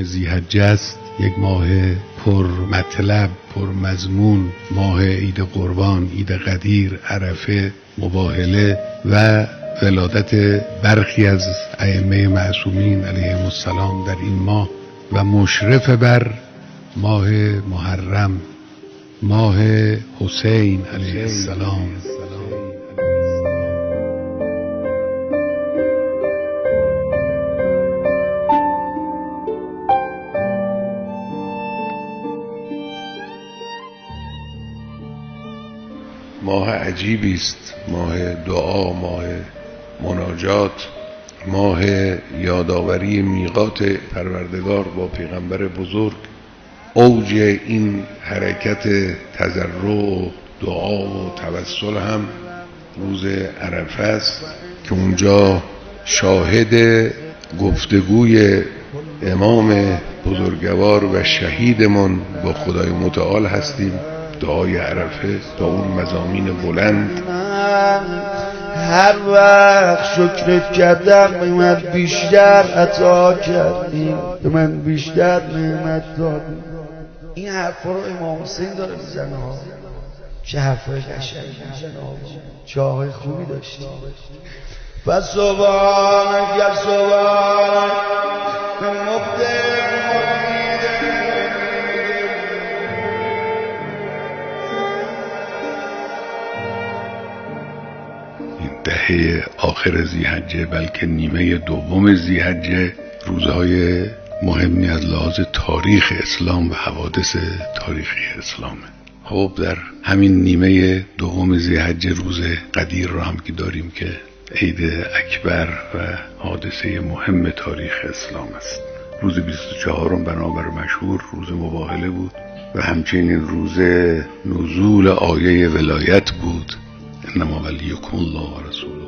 ماه ذی‌حجه است، یک ماه پر مطلب، پر مضمون، ماه عید قربان، عید قدیر، عرفه، مباهله و ولادت برخی از ائمه معصومین علیهم السلام در این ماه و مشرف بر ماه محرم، ماه حسین علیه السلام. ماه عجیبی است، ماه دعا، ماه مناجات، ماه یادآوری میقات پروردگار با پیغمبر بزرگ. اوج این حرکت تضرع و دعا و توسل هم روز عرفه است که اونجا شاهد گفتگوی امام بزرگوار و شهیدمان با خدای متعال هستیم. دعای عرفه با اون مضامین بلند. هر وقت شکرت کردم به من بیشتر عطا کردی، به من بیشتر نعمت دادی. این حرفا رو امام حسین داره میزنه ها. چه حرفای قشنگی میزنه ها، چه آقای خوبی داشتی. فسبحانک یا سبحانک دهه آخر ذی‌حجه، بلکه نیمه دوم ذی‌حجه، روزهای مهمی از لحاظ تاریخ اسلام و حوادث تاریخی اسلامه. خب در همین نیمه دوم ذی‌حجه روز قدیر رو هم که داریم که عید اکبر و حادثه مهم تاریخ اسلام است. روز 24 بنابر مشهور روز مباهله بود و همچنین روز نزول آیه ولایت بود. انما ولیکم الله و رسوله.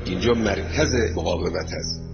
اینجا مرکز مقاومت است.